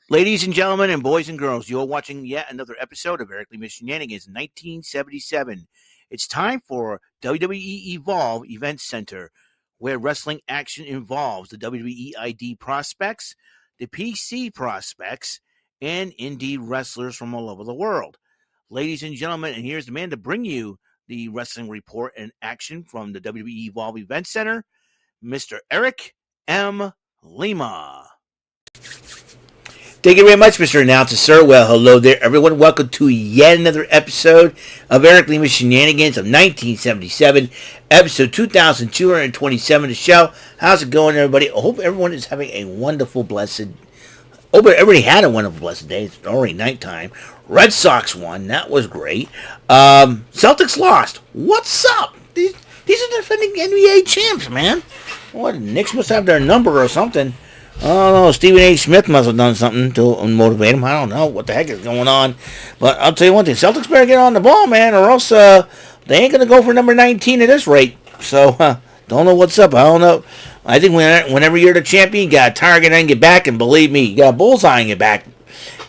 Ladies and gentlemen, and boys and girls, you're watching yet another episode of Eric Lima Shenanigans 1977. It's time for WWE Evolve Event Center, where wrestling action involves the WWE ID prospects, the PC prospects, and indie wrestlers from all over the world. Ladies and gentlemen, and here's the man to bring you the wrestling report and action from the WWE Evolve Event Center, Mr. Eric M. Lima. Thank you very much, Mr. Announcer, sir. Well, hello there, everyone. Welcome to yet another episode of Eric Lima Shenanigans of 1977, episode 2227 of the show. How's it going, everybody? I hope everyone is having a wonderful, blessed... Oh, everybody had a wonderful, blessed day. It's already nighttime. Red Sox won. That was great. Celtics lost. What's up? These are defending NBA champs, man. What, Knicks must have their number or something. I don't know, Stephen A. Smith must have done something to motivate him. I don't know what the heck is going on. But I'll tell you one thing, Celtics better get on the ball, man, or else they ain't going to go for number 19 at this rate. So, don't know what's up. I don't know. I think whenever you're the champion, you got a target on your back, and believe me, you got a bullseye on your back.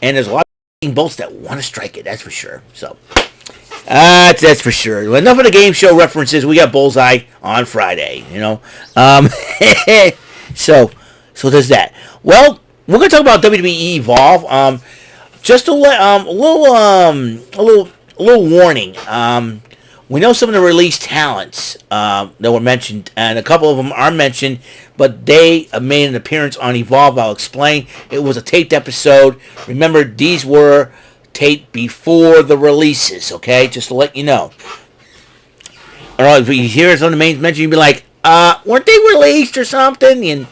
And there's a lot of bolts that want to strike it, that's for sure. So, that's for sure. Well, enough of the game show references. We got bullseye on Friday, you know. So there's that. Well, we're gonna talk about WWE Evolve. Just to let a little warning. We know some of the released talents that were mentioned, and a couple of them are mentioned, but they made an appearance on Evolve. I'll explain. It was a taped episode. Remember, these were taped before the releases. Okay, just to let you know. All right, if you hear some of the main mention, you'd be like, weren't they released or something? And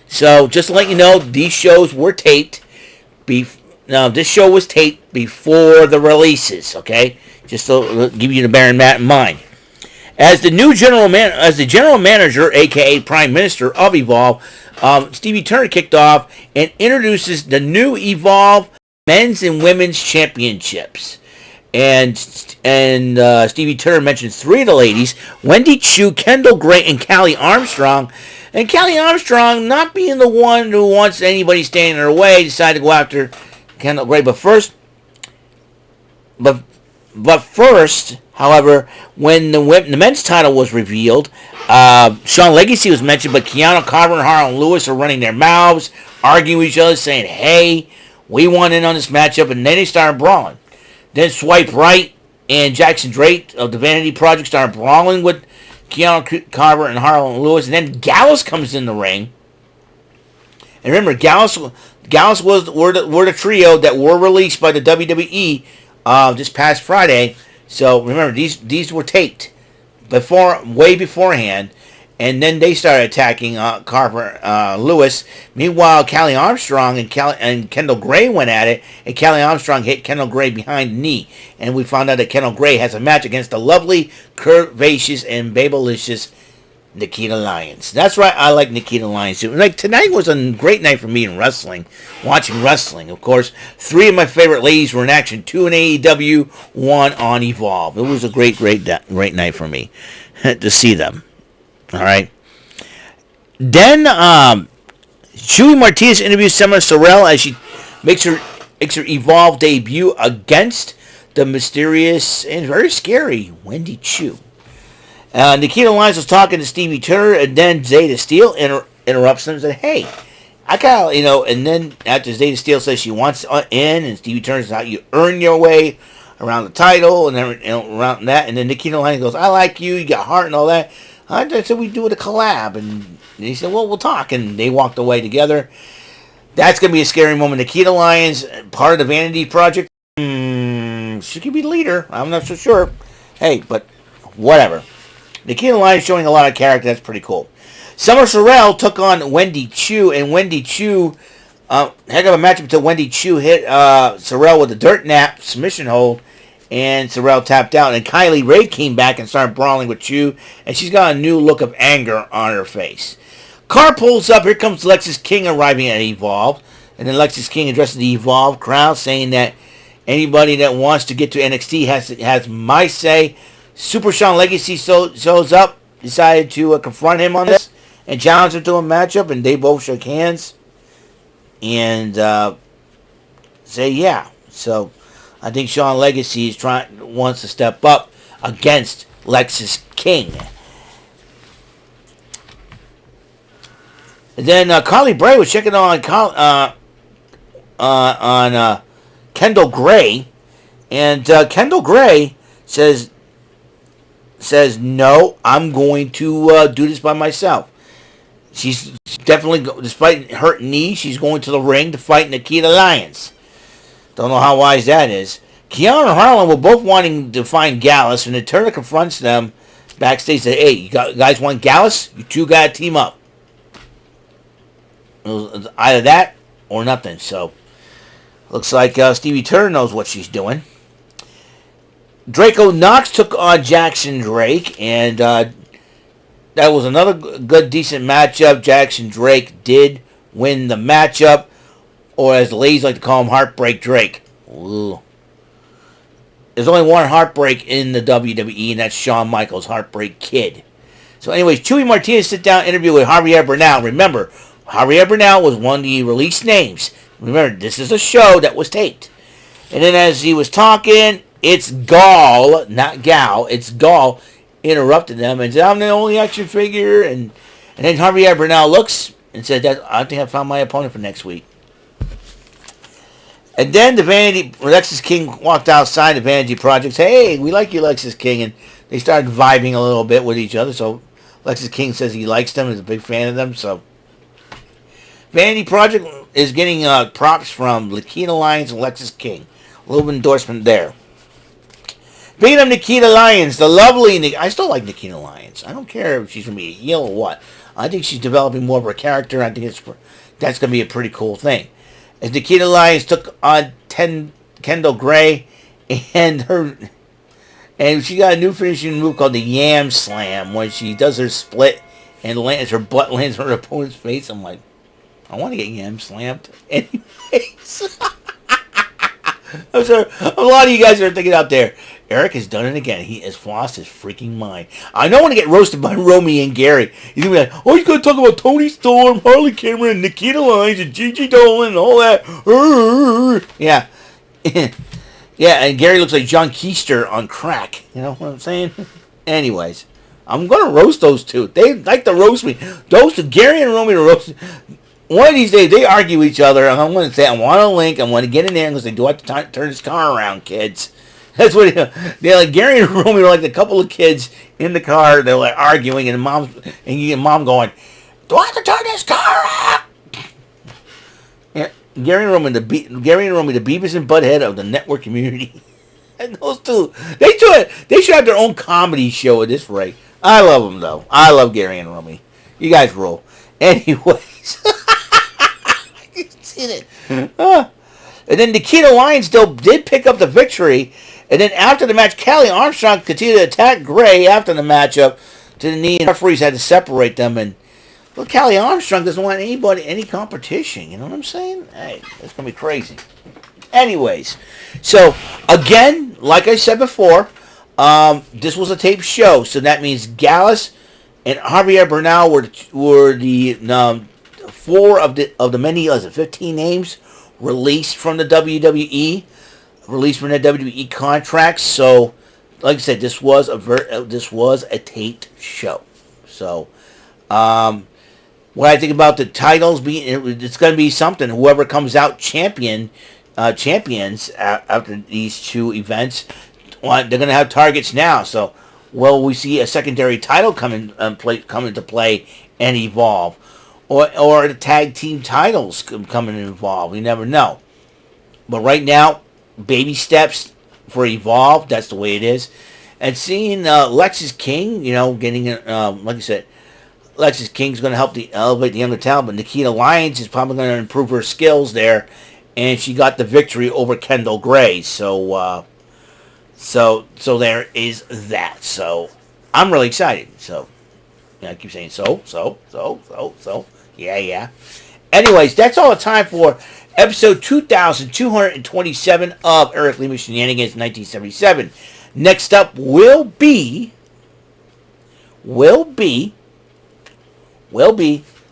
so, just to let you know, these shows were taped. This show was taped before the releases. Okay, just to give you the bearing that in mind. As the general manager, aka Prime Minister of Evolve, Stevie Turner kicked off and introduces the new Evolve Men's and Women's Championships. And Stevie Turner mentions three of the ladies: Wendy Chu, Kendall Gray, and Callie Armstrong. And Callie Armstrong, not being the one who wants anybody standing in her way, decided to go after Kendall Gray. But first, however, when the men's title was revealed, Shawn Legacy was mentioned, but Keanu Carver and Harlan Lewis are running their mouths, arguing with each other, saying, "Hey, we want in on this matchup," and then they started brawling. Then Swipe Right and Jackson Drake of the Vanity Project started brawling with Keanu Carver and Harlan Lewis, and then Gallus comes in the ring. And remember, Gallus were the trio that were released by the WWE this past Friday. So remember, these were taped way beforehand, and then they started attacking Carver Lewis. Meanwhile, Callie Armstrong and Kendall Gray went at it, and Callie Armstrong hit Kendall Gray behind the knee. And we found out that Kendall Gray has a match against the lovely, curvaceous, and babylicious Nikkita Lyons. That's right, I like Nikkita Lyons too. Like, tonight was a great night for me in wrestling, watching wrestling. Of course, three of my favorite ladies were in action, two in AEW, one on Evolve. It was a great night for me to see them. All right. Then Julie Martinez interviews Summer Sorrell as she makes her Evolve debut against the mysterious and very scary Wendy Chu. Nikkita Lyons was talking to Stevie Turner, and then Zeta Steele interrupts them and said, "Hey, I got and then after Zeta Steele says she wants in, and Stevie Turner says how you earn your way around the title, and then around that, and then Nikkita Lyons goes, "I like you, you got heart and all that." I said we do it a collab, and he said, "Well, we'll talk," and they walked away together. That's going to be a scary moment. Nikkita Lyons, part of the Vanity Project, she could be the leader. I'm not so sure. Hey, but whatever. Nikkita Lyons showing a lot of character. That's pretty cool. Summer Sorrell took on Wendy Chu, and Wendy Chu, heck of a matchup until Wendy Chu hit Sorrell with a dirt nap submission hold, and Sorrell tapped out, and Kylie Ray came back and started brawling with Chu, and she's got a new look of anger on her face. Car pulls up. Here comes Lexis King arriving at Evolve, and then Lexis King addresses the Evolve crowd, saying that anybody that wants to get to NXT has my say. Super Shawn Legacy shows up, decided to confront him on this, and challenge him to a matchup, and they both shook hands. And say yeah. So I think Sean Legacy wants to step up against Lexis King. And then Carly Bray was checking on Kendall Gray, and Kendall Gray says no, I'm going to do this by myself. She's definitely, despite her knee, she's going to the ring to fight Nikkita Lyons. Don't know how wise that is. Keanu and Harlan were both wanting to find Gallus, and the Turner confronts them backstage. Said, "Hey, you guys want Gallus? You two got to team up. It was either that or nothing." So looks like Stevie Turner knows what she's doing. Draco Knox took on Jackson Drake, and that was another good, decent matchup. Jackson Drake did win the matchup, or as the ladies like to call him, Heartbreak Drake. Ooh. There's only one heartbreak in the WWE, and that's Shawn Michaels' Heartbreak Kid. So anyways, Chewy Martinez sit-down interview with Javier Bernal. Remember, Javier Bernal was one of the released names. Remember, this is a show that was taped. And then as he was talking, it's Gall, not Gal, it's Gall, interrupted them and said, "I'm the only action figure." And then Javier Bernal looks and said, "I think I found my opponent for next week." And then Lexis King walked outside the Vanity Project. "Hey, we like you, Lexis King." And they started vibing a little bit with each other. So Lexis King says he likes them, is a big fan of them. So Vanity Project is getting props from Nikkita Lyons and Lexis King. A little endorsement there. Speaking of Nikkita Lyons, the lovely I still like Nikkita Lyons. I don't care if she's going to be a heel or what. I think she's developing more of her character. I think that's going to be a pretty cool thing. As Nikkita Lyons took on Kendall Gray, and she got a new finishing move called the Yam Slam, when she does her split and her butt lands on her opponent's face. I'm like, I want to get Yam Slammed. Anyways. I'm sorry. A lot of you guys are thinking out there, Eric has done it again. He has lost his freaking mind. I don't want to get roasted by Romy and Gary. He's going to be like, "Oh, he's going to talk about Tony Storm, Harley Cameron, Nikkita Lyons, and Gigi Dolan, and all that." Yeah. Yeah, and Gary looks like John Keister on crack. You know what I'm saying? Anyways, I'm going to roast those two. They like to roast me. Those two, Gary and Romy, are roasting. One of these days, they argue with each other, and I'm going to say, I want a link, I want to get in there, and say, "Do I have to turn this car around, kids?" That's what they're like. Gary and Romy are like the couple of kids in the car. They're like arguing, and you get mom going, "Do I have to turn this car around?" Yeah, Gary and Romy, the Beavis and Butthead of the network community. And those two, they should have their own comedy show at this rate. I love them though. I love Gary and Romy. You guys roll. Anyways. It. And then Nikkita Lyons still did pick up the victory. And then after the match, Callie Armstrong continued to attack Gray after the matchup to the knee. And referees had to separate them. And look, Callie Armstrong doesn't want any competition. You know what I'm saying? Hey, it's going to be crazy. Anyways, so again, like I said before, this was a taped show. So that means Gallus and Javier Bernal were the four of the many, 15 names released from the WWE, released from the WWE contracts. So, like I said, this was a taped show. So, what I think about the titles it's going to be something. Whoever comes out champions after these two events, they're going to have targets now. So, will we see a secondary title come into play and evolve? Or the tag team titles come and involve. You never know. But right now, baby steps for Evolve. That's the way it is. And seeing Lexis King, getting like I said, Lexis King's going to help elevate the younger talent. But Nikkita Lyons is probably going to improve her skills there, and she got the victory over Kendall Gray. So there is that. So I'm really excited. So. I keep saying so. Yeah. Anyways, that's all the time for episode 2227 of Eric Lima Shenanigans 1977. Next up will be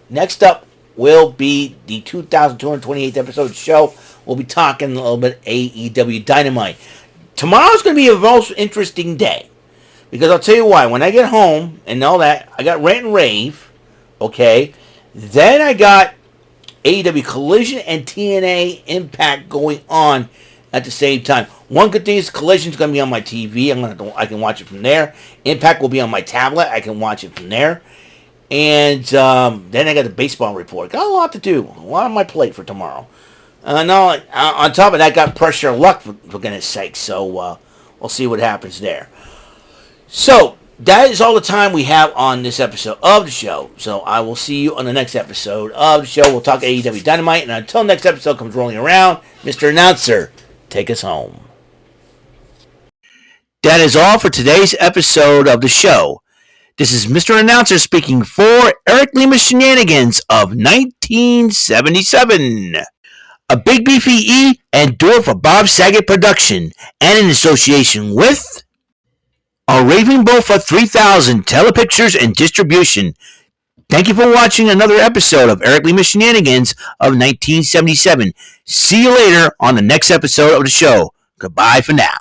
next up will be the 2,228th episode of the show. We'll be talking a little bit AEW Dynamite. Tomorrow's going to be a most interesting day. Because I'll tell you why. When I get home and all that, I got Rant and Rave. Okay. Then I got AEW Collision and TNA Impact going on at the same time. One good thing is Collision's going to be on my TV. I can watch it from there. Impact will be on my tablet. I can watch it from there. And then I got the baseball report. Got a lot to do. A lot on my plate for tomorrow. No, on top of that, got Pressure of Luck, for goodness sake. So we'll see what happens there. So that is all the time we have on this episode of the show. So I will see you on the next episode of the show. We'll talk AEW Dynamite. And until next episode comes rolling around, Mr. Announcer, take us home. That is all for today's episode of the show. This is Mr. Announcer speaking for Eric Lima Shenanigans of 1977. A Big Beefy E and do it for Bob Saget production and in association with a Raving Bull for 3000 Telepictures and Distribution. Thank you for watching another episode of Eric Lima Shenanigans of 1977. See you later on the next episode of the show. Goodbye for now.